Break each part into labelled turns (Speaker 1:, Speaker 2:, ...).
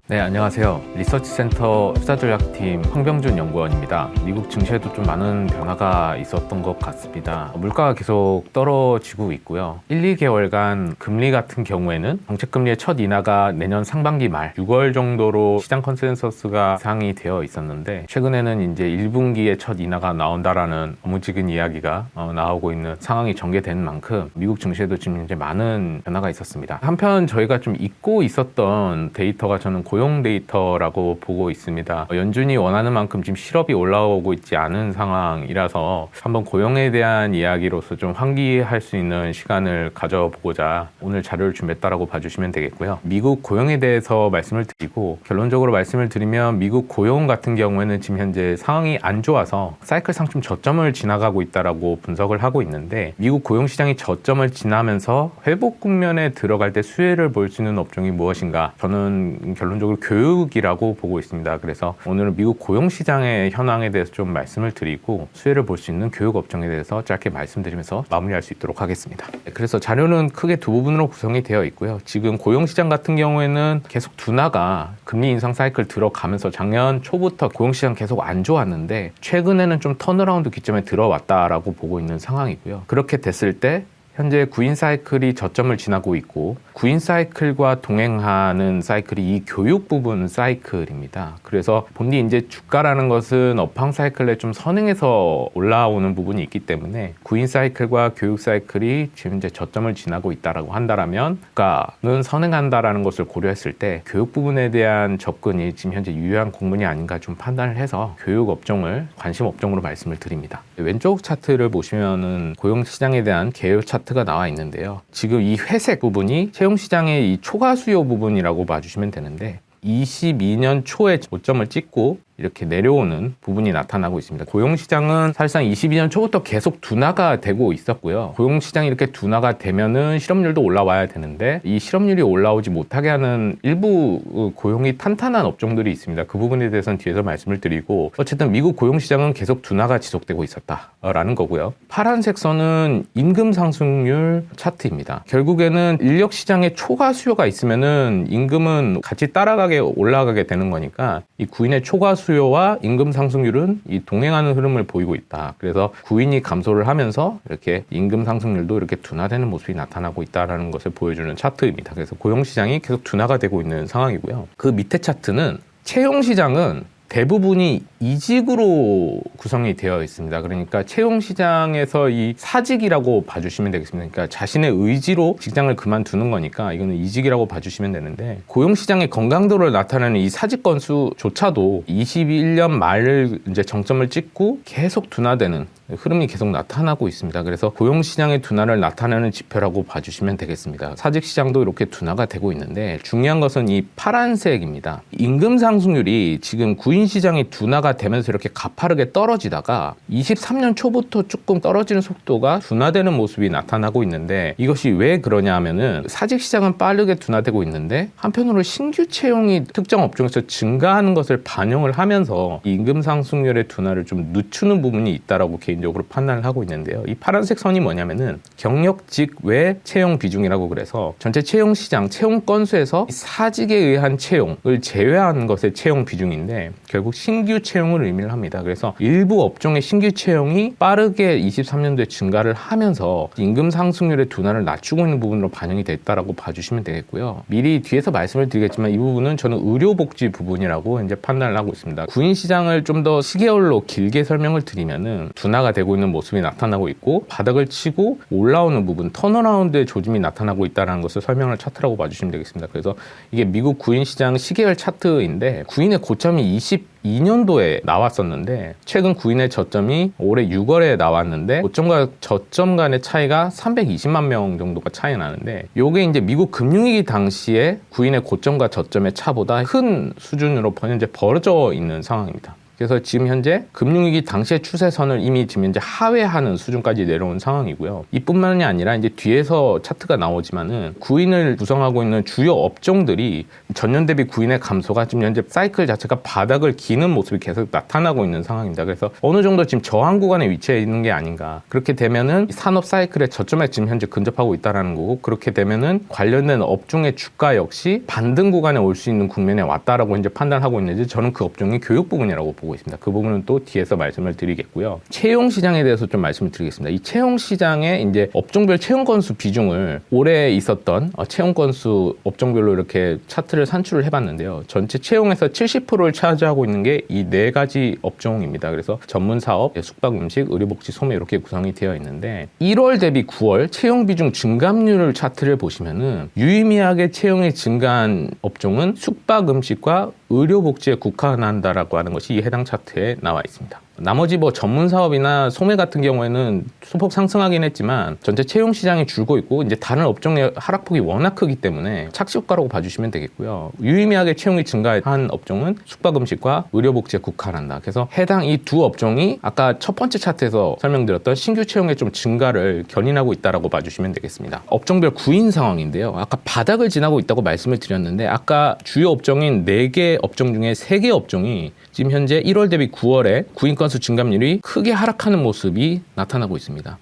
Speaker 1: 네, 안녕하세요. 리서치센터 투자전략팀 황병준 연구원입니다. 미국 증시에도 좀 많은 변화가 있었던 것 같습니다. 물가가 계속 떨어지고 있고요. 1, 2개월간 금리 같은 경우에는 정책금리의 첫 인하가 내년 상반기 말 6월 정도로 시장 컨센서스가 예상이 되어 있었는데, 최근에는 이제 1분기에 첫 인하가 나온다라는 어무지근 이야기가 나오고 있는 상황이 전개된 만큼 미국 증시에도 지금 이제 많은 변화가 있었습니다. 한편 저희가 좀 잊고 있었던 데이터가 저는 고용 데이터라고 보고 있습니다. 연준이 원하는 만큼 지금 실업이 올라오고 있지 않은 상황이라서 한번 고용에 대한 이야기로서 좀 환기할 수 있는 시간을 가져보고자 오늘 자료를 준비했다라고 봐주시면 되겠고요. 미국 고용에 대해서 말씀을 드리고, 결론적으로 말씀을 드리면 미국 고용 같은 경우에는 지금 현재 상황이 안 좋아서 사이클상 좀 저점을 지나가고 있다라고 분석을 하고 있는데, 미국 고용 시장이 저점을 지나면서 회복 국면에 들어갈 때 수혜를 볼 수 있는 업종이 무엇인가? 저는 결론적으로 교육이라고 보고 있습니다. 그래서 오늘은 미국 고용시장의 현황에 대해서 좀 말씀을 드리고, 수혜를 볼 수 있는 교육 업종에 대해서 짧게 말씀드리면서 마무리할 수 있도록 하겠습니다. 그래서 자료는 크게 두 부분으로 구성이 되어 있고요. 지금 고용시장 같은 경우에는 계속 둔화가 금리 인상 사이클 들어가면서 작년 초부터 고용시장 계속 안 좋았는데, 최근에는 좀 턴어라운드 기점에 들어왔다라고 보고 있는 상황이고요. 그렇게 됐을 때 현재 구인 사이클이 저점을 지나고 있고, 구인 사이클과 동행하는 사이클이 이 교육 부분 사이클입니다. 그래서 본디 이제 주가라는 것은 업황 사이클에 좀 선행해서 올라오는 부분이 있기 때문에, 구인 사이클과 교육 사이클이 지금 이제 저점을 지나고 있다라고 한다라면 주가는 선행한다라는 것을 고려했을 때 교육 부분에 대한 접근이 지금 현재 유효한 공분이 아닌가 좀 판단을 해서 교육 업종을 관심 업종으로 말씀을 드립니다. 왼쪽 차트를 보시면은 고용 시장에 대한 개요 차트가 나와 있는데요. 지금 이 회색 부분이 채용 시장의 이 초과 수요 부분이라고 봐주시면 되는데, 22년 초에 고점을 찍고 이렇게 내려오는 부분이 나타나고 있습니다. 고용시장은 사실상 22년 초부터 계속 둔화가 되고 있었고요. 고용시장이 이렇게 둔화가 되면은 실업률도 올라와야 되는데, 이 실업률이 올라오지 못하게 하는 일부 고용이 탄탄한 업종들이 있습니다. 그 부분에 대해서는 뒤에서 말씀을 드리고, 어쨌든 미국 고용시장은 계속 둔화가 지속되고 있었다라는 거고요. 파란색 선은 임금 상승률 차트입니다. 결국에는 인력시장에 초과 수요가 있으면은 임금은 같이 따라가게 올라가게 되는 거니까, 이 구인의 초과 수요와 임금 상승률은 이 동행하는 흐름을 보이고 있다. 그래서 구인이 감소를 하면서 이렇게 임금 상승률도 이렇게 둔화되는 모습이 나타나고 있다는 것을 보여주는 차트입니다. 그래서 고용시장이 계속 둔화가 되고 있는 상황이고요. 그 밑에 차트는 채용시장은 대부분이 이직으로 구성이 되어 있습니다. 그러니까 채용시장에서 이 사직이라고 봐주시면 되겠습니다. 그러니까 자신의 의지로 직장을 그만두는 거니까 이거는 이직이라고 봐주시면 되는데, 고용시장의 건강도를 나타내는 이 사직 건수조차도 21년 말을 이제 정점을 찍고 계속 둔화되는 흐름이 계속 나타나고 있습니다. 그래서 고용시장의 둔화를 나타내는 지표라고 봐주시면 되겠습니다. 사직시장도 이렇게 둔화가 되고 있는데, 중요한 것은 이 파란색입니다. 임금 상승률이 지금 구인시장이 둔화가 되면서 이렇게 가파르게 떨어지다가 23년 초부터 조금 떨어지는 속도가 둔화되는 모습이 나타나고 있는데, 이것이 왜 그러냐 하면은 사직시장은 빠르게 둔화되고 있는데, 한편으로 신규 채용이 특정 업종에서 증가하는 것을 반영을 하면서 임금 상승률의 둔화를 좀 늦추는 부분이 있다라고 개인적으로 판단을 하고 있는데요. 이 파란색 선이 뭐냐면은 경력직 외 채용 비중이라고, 그래서 전체 채용 시장 채용 건수에서 사직에 의한 채용을 제외한 것의 채용 비중인데, 결국 신규 채용을 의미를 합니다. 그래서 일부 업종의 신규 채용이 빠르게 23년도에 증가를 하면서 임금 상승률의 둔화를 낮추고 있는 부분으로 반영이 됐다라고 봐주시면 되겠고요. 미리 뒤에서 말씀을 드리겠지만, 이 부분은 저는 의료복지 부분이라고 이제 판단을 하고 있습니다. 구인 시장을 좀 더 시계열로 길게 설명을 드리면은 둔화가 되고 있는 모습이 나타나고 있고, 바닥을 치고 올라오는 부분, 턴어라운드의 조짐이 나타나고 있다는 것을 설명을 차트라고 봐주시면 되겠습니다. 그래서 이게 미국 구인 시장 시계열 차트인데, 구인의 고점이 22년도에 나왔었는데, 최근 구인의 저점이 올해 6월에 나왔는데, 고점과 저점 간의 차이가 320만 명 정도가 차이 나는데, 요게 이제 미국 금융위기 당시에 구인의 고점과 저점의 차보다 큰 수준으로 현재 벌어져 있는 상황입니다. 그래서 지금 현재 금융위기 당시의 추세선을 이미 지금 현재 하회하는 수준까지 내려온 상황이고요. 이뿐만이 아니라 이제 뒤에서 차트가 나오지만은 구인을 구성하고 있는 주요 업종들이 전년 대비 구인의 감소가 지금 현재 사이클 자체가 바닥을 기는 모습이 계속 나타나고 있는 상황입니다. 그래서 어느 정도 지금 저항 구간에 위치해 있는 게 아닌가. 그렇게 되면은 산업 사이클의 저점에 지금 현재 근접하고 있다라는 거고, 그렇게 되면은 관련된 업종의 주가 역시 반등 구간에 올 수 있는 국면에 왔다라고 이제 판단하고 있는지, 저는 그 업종이 교육 부분이라고 보고 있습니다. 그 부분은 또 뒤에서 말씀을 드리겠고요. 채용 시장에 대해서 좀 말씀을 드리겠습니다. 이 채용 시장에 이제 업종별 채용 건수 비중을 올해 있었던 채용 건수 업종별로 이렇게 차트를 산출을 해봤는데요. 전체 채용에서 70%를 차지하고 있는 게 이 네 가지 업종입니다. 그래서 전문 사업, 숙박, 음식, 의료복지, 소매 이렇게 구성이 되어 있는데, 1월 대비 9월 채용 비중 증감률 차트를 보시면은 유의미하게 채용이 증가한 업종은 숙박, 음식과 의료복지에 국한한다라고 하는 것이 이 해당 차트에 나와 있습니다. 나머지 뭐 전문 사업이나 소매 같은 경우에는 소폭 상승하긴 했지만 전체 채용 시장이 줄고 있고, 이제 다른 업종의 하락폭이 워낙 크기 때문에 착시 효과라고 봐주시면 되겠고요. 유의미하게 채용이 증가한 업종은 숙박, 음식과 의료복지에 국한한다. 그래서 해당 이 두 업종이 아까 첫 번째 차트에서 설명드렸던 신규 채용의 좀 증가를 견인하고 있다라고 봐주시면 되겠습니다. 업종별 구인 상황인데요. 아까 바닥을 지나고 있다고 말씀을 드렸는데, 아까 주요 업종인 4개 업종 중에 3개 업종이 지금 현재 1월 대비 9월에 구인 건수 증감률이 크게 하락하는 모습이 나타나고 있습니다.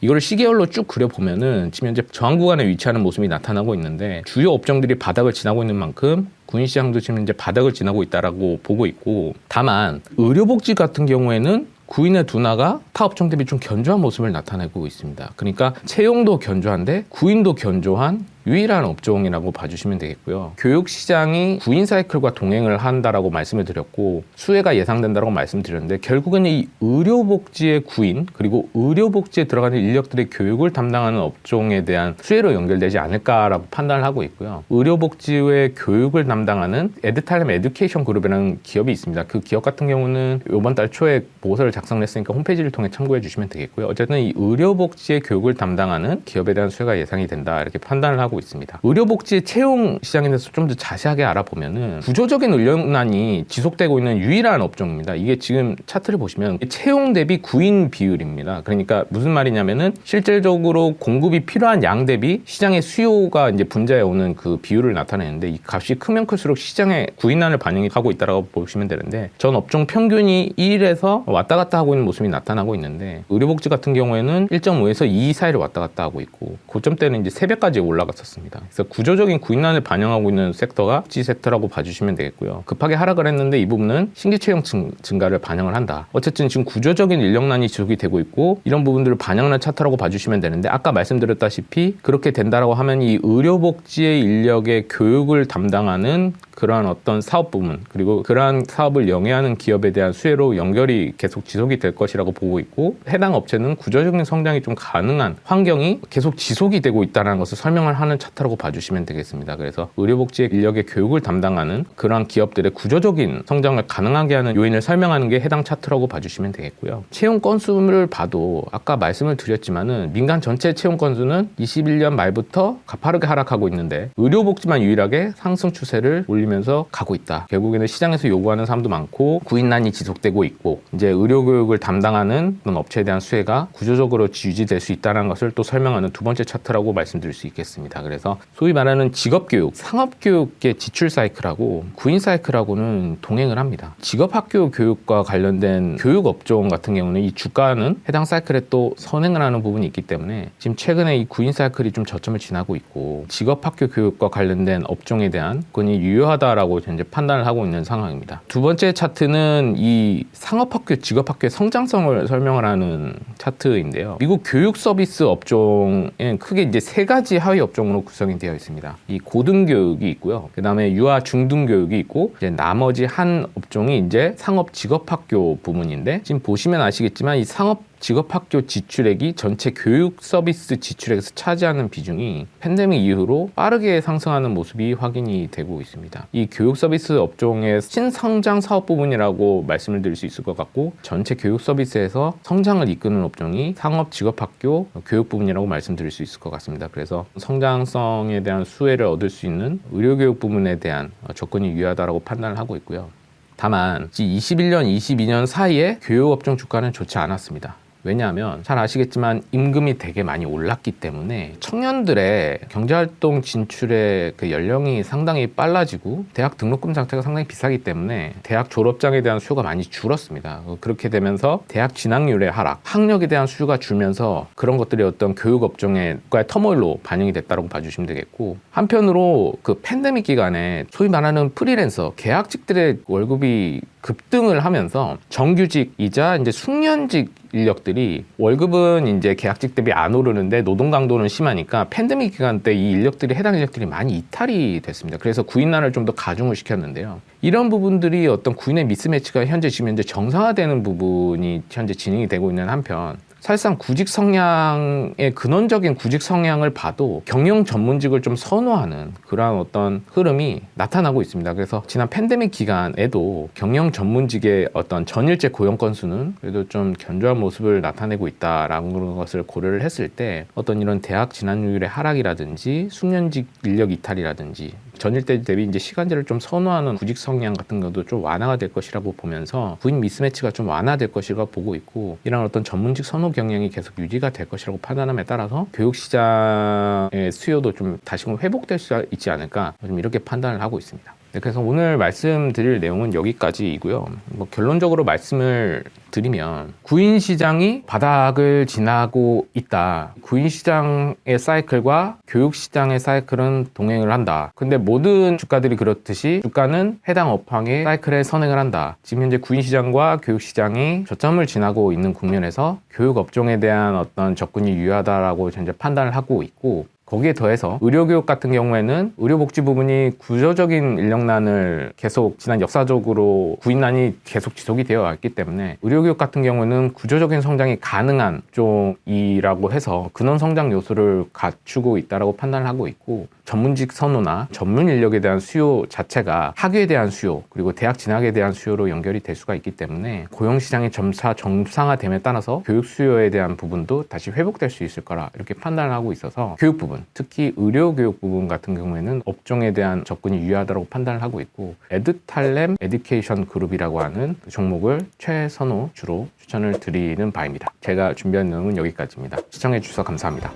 Speaker 1: 이걸 시계열로 쭉 그려보면은 지금 현재 저항 구간에 위치하는 모습이 나타나고 있는데, 주요 업종들이 바닥을 지나고 있는 만큼 구인 시장도 지금 현재 바닥을 지나고 있다라고 보고 있고, 다만 의료복지 같은 경우에는 구인의 둔화가 타 업종 대비 좀 견조한 모습을 나타내고 있습니다. 그러니까 채용도 견조한데 구인도 견조한 유일한 업종이라고 봐주시면 되겠고요. 교육 시장이 구인 사이클과 동행을 한다라고 말씀을 드렸고, 수혜가 예상된다고 말씀드렸는데, 결국은 이 의료복지의 구인, 그리고 의료복지에 들어가는 인력들의 교육을 담당하는 업종에 대한 수혜로 연결되지 않을까라고 판단을 하고 있고요. 의료복지의 교육을 담당하는 에드탈렘 에듀케이션 그룹이라는 기업이 있습니다. 그 기업 같은 경우는 이번 달 초에 보고서를 작성했으니까 홈페이지를 통해 참고해 주시면 되겠고요. 어쨌든 이 의료복지의 교육을 담당하는 기업에 대한 수혜가 예상이 된다, 이렇게 판단을 하고 있습니다. 의료복지 채용 시장에 대해서 좀 더 자세하게 알아보면은 구조적인 인력난이 지속되고 있는 유일한 업종입니다. 이게 지금 차트를 보시면 채용 대비 구인 비율입니다. 그러니까 무슨 말이냐면은 실질적으로 공급이 필요한 양 대비 시장의 수요가 이제 분자해 오는 그 비율을 나타내는데, 이 값이 크면 클수록 시장의 구인난을 반영하고 있다라고 보시면 되는데, 전 업종 평균이 1에서 왔다 갔다 하고 있는 모습이 나타나고 있는데, 의료복지 같은 경우에는 1.5에서 2 사이를 왔다 갔다 하고 있고, 고점 때는 이제 3배까지 올라갔었습니다. 그래서 구조적인 구인난을 반영하고 있는 섹터가 복지 섹터라고 봐주시면 되겠고요. 급하게 하락을 했는데 이 부분은 신규 채용 증가를 반영을 한다. 어쨌든 지금 구조적인 인력난이 지속이 되고 있고, 이런 부분들을 반영하는 차트라고 봐주시면 되는데, 아까 말씀드렸다시피 그렇게 된다라고 하면 이 의료복지의 인력의 교육을 담당하는 그러한 어떤 사업 부문, 그리고 그러한 사업을 영위하는 기업에 대한 수혜로 연결이 계속 지속이 될 것이라고 보고 있고, 해당 업체는 구조적인 성장이 좀 가능한 환경이 계속 지속이 되고 있다는 것을 설명을 하는 차트라고 봐주시면 되겠습니다. 그래서 의료복지 인력의 교육을 담당하는 그러한 기업들의 구조적인 성장을 가능하게 하는 요인을 설명하는 게 해당 차트라고 봐주시면 되겠고요. 채용 건수를 봐도 아까 말씀을 드렸지만은 민간 전체 채용 건수는 21년 말부터 가파르게 하락하고 있는데, 의료복지만 유일하게 상승 추세를 올리면서 가고 있다. 결국에는 시장에서 요구하는 사람도 많고 구인난이 지속되고 있고, 이제 의료교육을 담당하는 그런 업체에 대한 수혜가 구조적으로 유지될 수 있다는 것을 또 설명하는 두 번째 차트라고 말씀드릴 수 있겠습니다. 그래서 소위 말하는 직업교육, 상업교육의 지출 사이클하고 구인 사이클하고는 동행을 합니다. 직업학교 교육과 관련된 교육업종 같은 경우는 이 주가는 해당 사이클에 또 선행을 하는 부분이 있기 때문에 지금 최근에 이 구인 사이클이 좀 저점을 지나고 있고, 직업학교 교육과 관련된 업종에 대한 건이 유효하다라고 현재 판단을 하고 있는 상황입니다. 두 번째 차트는 이 상업학교, 직업학교의 성장성을 설명을 하는 차트인데요. 미국 교육 서비스 업종엔 크게 이제 3가지 하위 업종으로 구성이 되어 있습니다. 이 고등교육이 있고요. 그 다음에 유아 중등교육이 있고, 이제 나머지 한 업종이 이제 상업 직업학교 부문인데, 지금 보시면 아시겠지만 이 상업 직업학교 지출액이 전체 교육 서비스 지출액에서 차지하는 비중이 팬데믹 이후로 빠르게 상승하는 모습이 확인이 되고 있습니다. 이 교육 서비스 업종의 신성장 사업 부분이라고 말씀을 드릴 수 있을 것 같고, 전체 교육 서비스에서 성장을 이끄는 업종이 상업 직업학교 교육 부분이라고 말씀드릴 수 있을 것 같습니다. 그래서 성장성에 대한 수혜를 얻을 수 있는 의료교육 부분에 대한 접근이 유효하다고 판단을 하고 있고요. 다만 21년, 22년 사이에 교육업종 주가는 좋지 않았습니다. 왜냐하면 잘 아시겠지만 임금이 되게 많이 올랐기 때문에 청년들의 경제활동 진출의 그 연령이 상당히 빨라지고 대학 등록금 자체가 상당히 비싸기 때문에 대학 졸업장에 대한 수요가 많이 줄었습니다. 그렇게 되면서 대학 진학률의 하락, 학력에 대한 수요가 줄면서 그런 것들이 어떤 교육업종의 터모일로 반영이 됐다고 봐주시면 되겠고, 한편으로 그 팬데믹 기간에 소위 말하는 프리랜서, 계약직들의 월급이 급등을 하면서 정규직이자 이제 숙련직 인력들이 월급은 이제 계약직 대비 안 오르는데 노동 강도는 심하니까 팬데믹 기간 때 이 인력들이 해당 인력들이 많이 이탈이 됐습니다. 그래서 구인난을 좀 더 가중을 시켰는데요. 이런 부분들이 어떤 구인의 미스매치가 지금 현재 정상화되는 부분이 현재 진행이 되고 있는 한편, 사실상 구직 성향의 근원적인 구직 성향을 봐도 경영 전문직을 좀 선호하는 그러한 어떤 흐름이 나타나고 있습니다. 그래서 지난 팬데믹 기간에도 경영 전문직의 어떤 전일제 고용 건수는 그래도 좀 견조한 모습을 나타내고 있다라는 것을 고려를 했을 때 어떤 이런 대학 진학률의 하락이라든지 숙련직 인력 이탈이라든지 전일대 대비 이제 시간제를 좀 선호하는 구직 성향 같은 것도 좀 완화가 될 것이라고 보면서 구인 미스매치가 좀 완화될 것이라고 보고 있고, 이런 어떤 전문직 선호 경향이 계속 유지가 될 것이라고 판단함에 따라서 교육시장의 수요도 좀 다시금 회복될 수 있지 않을까, 좀 이렇게 판단을 하고 있습니다. 그래서 오늘 말씀드릴 내용은 여기까지이고요. 결론적으로 말씀을 드리면 구인시장이 바닥을 지나고 있다. 구인시장의 사이클과 교육시장의 사이클은 동행을 한다. 근데 모든 주가들이 그렇듯이 주가는 해당 업황의 사이클에 선행을 한다. 지금 현재 구인시장과 교육시장이 저점을 지나고 있는 국면에서 교육업종에 대한 어떤 접근이 유효하다라고 현재 판단을 하고 있고, 거기에 더해서 의료교육 같은 경우에는 의료복지 부분이 구조적인 인력난을 계속 지난 역사적으로 구인난이 계속 지속이 되어 왔기 때문에 의료교육 같은 경우는 구조적인 성장이 가능한 쪽이라고 해서 근원 성장 요소를 갖추고 있다고 판단을 하고 있고, 전문직 선호나 전문 인력에 대한 수요 자체가 학위에 대한 수요 그리고 대학 진학에 대한 수요로 연결이 될 수가 있기 때문에 고용시장이 점차 정상화됨에 따라서 교육 수요에 대한 부분도 다시 회복될 수 있을 거라 이렇게 판단을 하고 있어서 교육 부분, 특히 의료교육 부분 같은 경우에는 업종에 대한 접근이 유효하다고 판단을 하고 있고, 에드탈렘 에듀케이션 그룹이라고 하는 종목을 최선호 주로 추천을 드리는 바입니다. 제가 준비한 내용은 여기까지입니다. 시청해 주셔서 감사합니다.